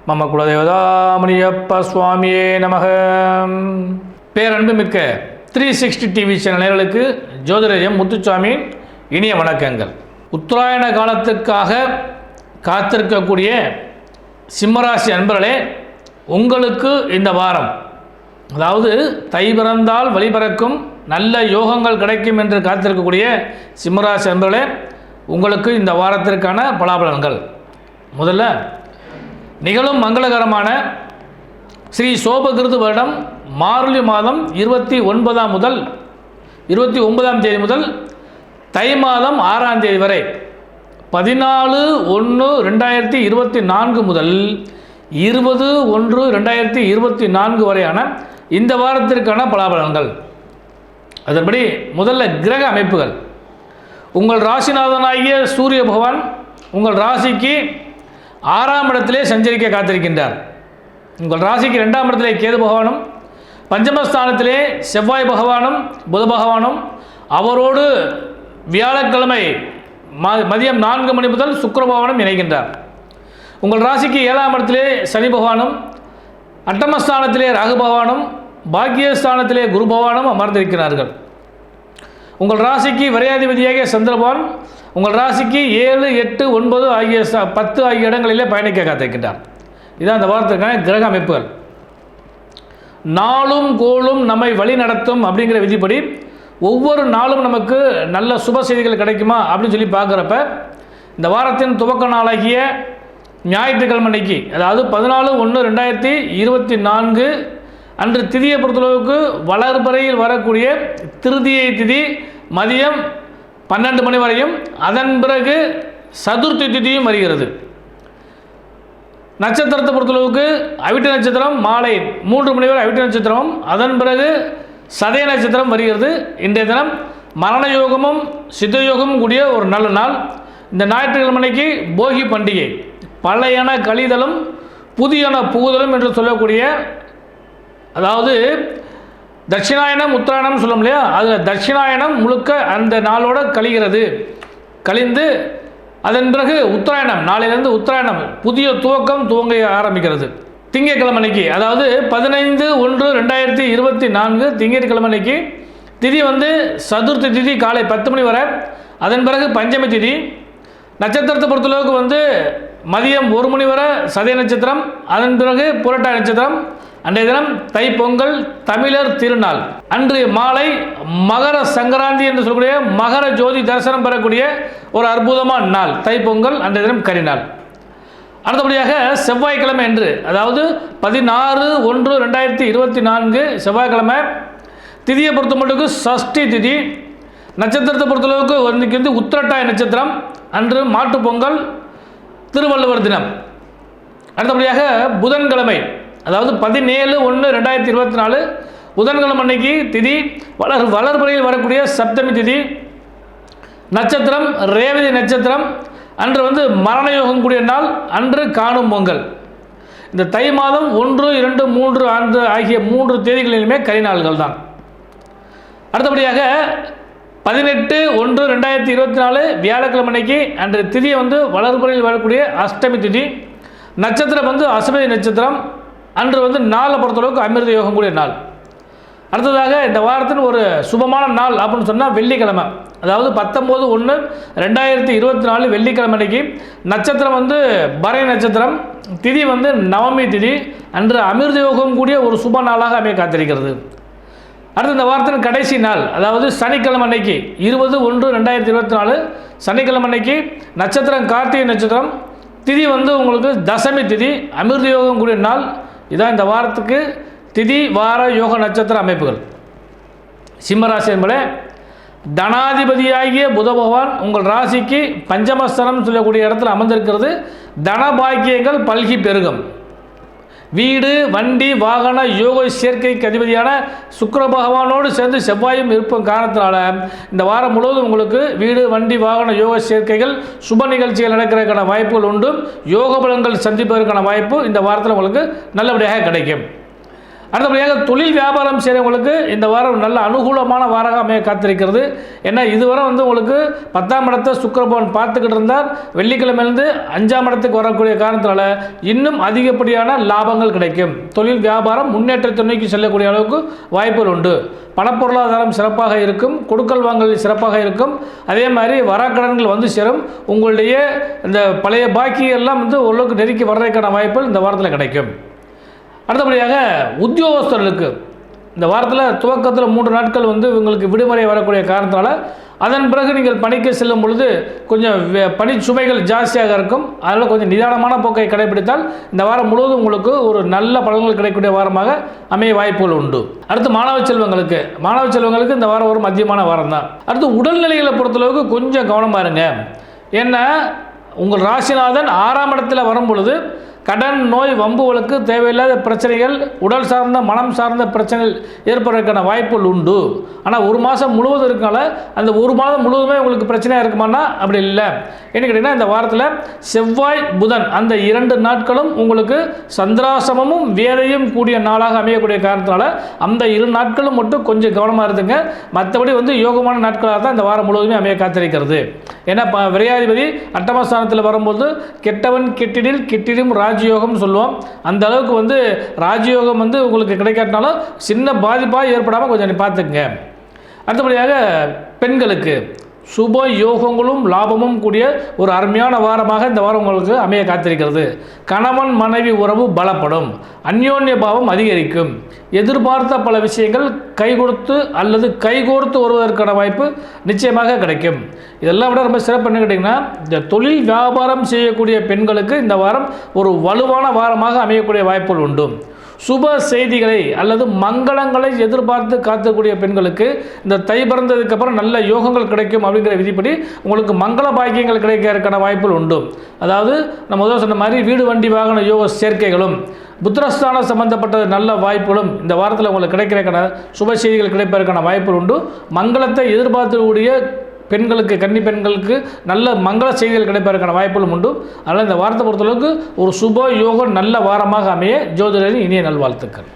மம குலதேவதாமணியப்ப சுவாமியே நமக. பேரன்பு மிக்க 360 டிவி சேனல் நேயர்களுக்கு ஜோதிடர் முத்துசாமி இனிய வணக்கங்கள். உத்தராயண காலத்துக்காக காத்திருக்கக்கூடிய சிம்மராசி அன்பர்களே, உங்களுக்கு இந்த வாரம், அதாவது தை பிறந்தால் வழி பிறக்கும், நல்ல யோகங்கள் கிடைக்கும் என்று காத்திருக்கக்கூடிய சிம்மராசி அன்பர்களே, உங்களுக்கு இந்த வாரத்திற்கான பலாபலன்கள். முதல்ல, நிகழும் மங்களகரமான ஸ்ரீ சோபகிருது வருடம் மார்கழி மாதம் 29 முதல் 29ஆம் தேதி முதல் தை மாதம் 6ஆம் தேதி வரை 14/1/2024 முதல் 20/1/2024 வரையான இந்த வாரத்திற்கான பலாபலன்கள். அதன்படி முதல்ல கிரக அமைப்புகள். உங்கள் ராசிநாதனாகிய சூரிய பகவான் உங்கள் ராசிக்கு 6ஆம் இடத்திலே சஞ்சரிக்க காத்திருக்கின்றார். உங்கள் ராசிக்கு 2ஆம் இடத்திலே கேது பகவானும், பஞ்சமஸ்தானத்திலே செவ்வாய் பகவானும் புத பகவானும், அவரோடு வியாழக்கிழமை மதியம் 4 மணி முதல் சுக்கிர பகவானும் இணைகின்றார். உங்கள் ராசிக்கு 7ஆம் இடத்திலே சனி பகவானும், அட்டமஸ்தானத்திலே ராகு பகவானும், பாக்கியஸ்தானத்திலே குரு பகவானும் அமர்ந்திருக்கிறார்கள். உங்கள் ராசிக்கு விரையாதிபதியாகிய சந்திரபகவான் உங்கள் ராசிக்கு 7, 8, 9 ஆகிய 10 ஆகிய இடங்களிலே பயணிக்க காத்திருக்கின்றார். இதுதான் அந்த வாரத்திற்கான கிரக அமைப்புகள். நாளும் கோளும் நம்மை வழி நடத்தும் அப்படிங்கிற விதிப்படி ஒவ்வொரு நாளும் நமக்கு நல்ல சுப செய்திகள் கிடைக்குமா அப்படின்னு சொல்லி பார்க்குறப்ப, இந்த வாரத்தின் துவக்க நாளாகிய ஞாயிற்றுக்கிழமை அன்னைக்கு, அதாவது 14/1/2024 அன்று திதியை பொறுத்தளவுக்கு வளர்பறையில் வரக்கூடிய திருதியை திதி மதியம் 12 மணி வரையும், அதன் பிறகு சதுர்த்தி திதியும் வருகிறது. நட்சத்திரத்தை பொறுத்தளவுக்கு அவிட்ட நட்சத்திரம் மாலை 3 மணி வரை அவிட்ட நட்சத்திரமும், அதன் பிறகு சதய நட்சத்திரம் வருகிறது. இன்றைய தினம் மரண யோகமும் சித்த யோகமும் கூடிய ஒரு நல்ல நாள். இந்த ஞாயிற்றுக்கிழமைக்கு போகி பண்டிகை, பழையன கழிதலும் புதியன புகுதலும் என்று சொல்லக்கூடிய, அதாவது தட்சிணாயனம் உத்தராயணம் சொல்லும் இல்லையா, அதில் தட்சிணாயனம் முழுக்க அந்த நாளோட கழிந்து அதன் பிறகு உத்தராயணம், நாளையிலிருந்து உத்தராயணம் புதிய துவங்க ஆரம்பிக்கிறது. திங்கட்கிழமைக்கு, அதாவது 15/1/2024 திங்கட்கிழமைக்கு திதி சதுர்த்தி திதி காலை 10 மணி வரை, அதன் பிறகு பஞ்சமி திதி. நட்சத்திரத்தை பொறுத்தளவுக்கு மதியம் 1 மணி வரை சதய நட்சத்திரம், அதன் பிறகு புரட்டாதி நட்சத்திரம். அன்றைய தினம் தை பொங்கல், தமிழர் திருநாள். அன்று மாலை மகர சங்கராந்தி என்று சொல்லக்கூடிய மகர ஜோதி தரிசனம் பெறக்கூடிய ஒரு அற்புதமான நாள் தை பொங்கல். அன்றைய தினம் கரிநாள். அடுத்தபடியாக செவ்வாய்க்கிழமை என்று, அதாவது 16/1/2024 செவ்வாய்க்கிழமை, திதியை பொறுத்த மட்டுக்கு சஷ்டி திதி. நட்சத்திரத்தை பொறுத்தளவுக்கு உத்திரட்டாதி நட்சத்திரம். அன்று மாட்டு பொங்கல், திருவள்ளுவர் தினம். அடுத்தபடியாக புதன்கிழமை, அதாவது 17/1/2024 புதன்கிழமை அன்னைக்கு திதி வளர்பறையில் வரக்கூடிய சப்தமி திதி. நட்சத்திரம் ரேவதி நட்சத்திரம். அன்று மரண யோகம் கூடிய நாள். அன்று காணும் பொங்கல். இந்த தை மாதம் 1, 2, 3 அன்று ஆகிய 3 தேதிகளிலுமே கரிநாள்கள் தான். அடுத்தபடியாக 18/1/2024 வியாழக்கிழமை அன்னைக்கு அன்று திதி வளர்பறையில் வரக்கூடிய அஷ்டமி திதி. நட்சத்திரம் அசுபதி நட்சத்திரம். அன்று நாளை பொறுத்தளவுக்கு அமிர்த யோகம் கூடிய நாள். அடுத்ததாக இந்த வாரத்தின் ஒரு சுபமான நாள் அப்படின்னு சொன்னால் வெள்ளிக்கிழமை, அதாவது 19/1/2024 வெள்ளிக்கிழமை அன்னைக்கு நட்சத்திரம் பரணி நட்சத்திரம். திதி நவமி திதி. அன்று அமிர்த யோகம் கூடிய ஒரு சுப நாளாக அமைய காத்திருக்கிறது. அடுத்து இந்த வாரத்தின் கடைசி நாள், அதாவது சனிக்கிழமை அன்னைக்கு 20/1/2024 சனிக்கிழமை அன்னைக்கு நட்சத்திரம் கார்த்திகை நட்சத்திரம். திதி உங்களுக்கு தசமி திதி, அமிர்த யோகம் கூடிய நாள். இதான் இந்த வாரத்துக்கு திதி வார யோக நட்சத்திர அமைப்புகள். சிம்மராசி என்பதே, தனாதிபதியாகிய புத பகவான் உங்கள் ராசிக்கு பஞ்சமஸ்தானம் சொல்லக்கூடிய இடத்துல அமர்ந்திருக்கிறது. தனபாக்கியங்கள் பல்கி பெருகும். வீடு வண்டி வாகன யோக சேர்க்கைக்கு அதிபதியான சுக்கிர பகவானோடு சேர்ந்து செவ்வாயும் இருக்கும் காரணத்தினால இந்த வாரம் முழுவதும் உங்களுக்கு வீடு வண்டி வாகன யோக சேர்க்கைகள் சுப நிகழ்ச்சிகள் நடக்கிறதுக்கான வாய்ப்புகள் உண்டு. யோக பலன்கள் சந்திப்பதற்கான வாய்ப்பு இந்த வாரத்தில் உங்களுக்கு நல்லபடியாக கிடைக்கும். அடுத்தபடியாக தொழில் வியாபாரம் செய்கிறவங்களுக்கு இந்த வாரம் நல்ல அனுகூலமான வாரம் அமைய காத்திருக்கிறது. ஏன்னா இதுவரை உங்களுக்கு 10ஆம் இடத்தை சுக்கிரபவன் பார்த்துக்கிட்டு இருந்தார். வெள்ளிக்கிழமையிலிருந்து 5ஆம் இடத்துக்கு வரக்கூடிய காரணத்தினால இன்னும் அதிகப்படியான லாபங்கள் கிடைக்கும். தொழில் வியாபாரம் முன்னேற்றத்தை நோக்கி செல்லக்கூடிய அளவுக்கு வாய்ப்புகள் உண்டு. பணப்பொருளாதாரம் சிறப்பாக இருக்கும். கொடுக்கல் வாங்கல் சிறப்பாக இருக்கும். அதே மாதிரி வராக்கடன்கள் வந்து சேரும். உங்களுடைய இந்த பழைய பாக்கியெல்லாம் ஓரளவுக்கு நெருக்கி வர்றதுக்கான வாய்ப்புகள் இந்த வாரத்தில் கிடைக்கும். அடுத்தபடியாக உத்தியோகஸ்தர்களுக்கு இந்த வாரத்தில் துவக்கத்தில் 3 நாட்கள் உங்களுக்கு விடுமுறை வரக்கூடிய காரணத்தினால அதன் பிறகு நீங்கள் பணிக்கு செல்லும் பொழுது கொஞ்சம் பணி சுமைகள் ஜாஸ்தியாக இருக்கும். அதனால் கொஞ்சம் நிதானமான போக்கை கடைபிடித்தால் இந்த வாரம் முழுவதும் உங்களுக்கு ஒரு நல்ல பலன்கள் கிடைக்கக்கூடிய வாரமாக அமைய வாய்ப்புகள் உண்டு. அடுத்து மாணவ செல்வங்களுக்கு இந்த வாரம் ஒரு மத்தியமான வாரம் தான். அடுத்து உடல்நிலைகளை பொறுத்தளவுக்கு கொஞ்சம் கவனமாக இருங்க. ஏன்னா உங்கள் ராசிநாதன் 6ஆம் இடத்துல வரும் பொழுது கடன், நோய், வம்புகளுக்கு தேவையில்லாத பிரச்சனைகள், உடல் சார்ந்த மனம் சார்ந்த பிரச்சனைகள் ஏற்படுறதுக்கான வாய்ப்புகள் உண்டு. ஆனால் ஒரு மாதம் முழுவதும் இருக்கனால அந்த ஒரு மாதம் முழுவதுமே உங்களுக்கு பிரச்சனையாக இருக்குமானா அப்படி இல்லை. என்ன கேட்டிங்கன்னா இந்த வாரத்தில் செவ்வாய், புதன் அந்த 2 நாட்களும் உங்களுக்கு சந்திராசமமும் வேலையும் கூடிய நாளாக அமையக்கூடிய காரணத்தினால அந்த 2 நாட்களும் மட்டும் கொஞ்சம் கவனமாக இருந்துங்க. மற்றபடி யோகமான நாட்களாக தான் இந்த வாரம் முழுவதுமே அமைய காத்திருக்கிறது. ஏன்னா விரையாதிபதி அட்டமஸ்தானத்தில் வரும்போது கெட்டவன் கெட்டிடில் கெட்டிடும் ராஜயோகம் சொல்லுவோம். அந்த அளவுக்கு ராஜயோகம் உங்களுக்கு கிடைக்காட்டினாலும் சின்ன பாதிப்பாக ஏற்படாமல் கொஞ்சம் பார்த்துக்குங்க. அடுத்தபடியாக பெண்களுக்கு சுப யோகங்களும் லாபமும் கூடிய ஒரு அருமையான வாரமாக இந்த வாரம் உங்களுக்கு அமைய காத்திருக்கிறது. கணவன் மனைவி உறவு பலப்படும். அந்யோன்ய பாவம் அதிகரிக்கும். எதிர்பார்த்த பல விஷயங்கள் கைகோர்த்து வருவதற்கான வாய்ப்பு நிச்சயமாக கிடைக்கும். இதெல்லாம் விட ரொம்ப சிறப்பு என்ன கேட்டிங்கன்னா இந்த தொழில் வியாபாரம் செய்யக்கூடிய பெண்களுக்கு இந்த வாரம் ஒரு வலுவான வாரமாக அமையக்கூடிய வாய்ப்புகள் உண்டு. சுப செய்திகளை அல்லது மங்களங்களை எதிர்பார்த்து காத்துக்கூடிய பெண்களுக்கு இந்த தை பிறந்ததுக்கப்புறம் நல்ல யோகங்கள் கிடைக்கும் அப்படிங்கிற விதிப்படி உங்களுக்கு மங்கள பாக்கியங்கள் கிடைக்கிறதுக்கான வாய்ப்புகள் உண்டு. அதாவது நம்ம முதல்ல சொன்ன மாதிரி வீடு வண்டி வாகன யோக சேர்க்கைகளும் புத்திரஸ்தான சம்பந்தப்பட்ட நல்ல வாய்ப்புகளும் இந்த வாரத்தில் உங்களுக்கு கிடைக்கிறதுக்கான சுப செய்திகள் கிடைப்பதற்கான வாய்ப்புகள் உண்டு. மங்களத்தை எதிர்பார்க்கக்கூடிய பெண்களுக்கு, கன்னி பெண்களுக்கு நல்ல மங்கள செய்திகள் கிடைப்பதற்கான வாய்ப்புகளும் உண்டு. அதனால் இந்த வாரத்தை பொறுத்தளவுக்கு ஒரு சுப யோகம் நல்ல வாரமாக அமைய ஜோதிடரின் இனிய நல்வாழ்த்துக்கள்.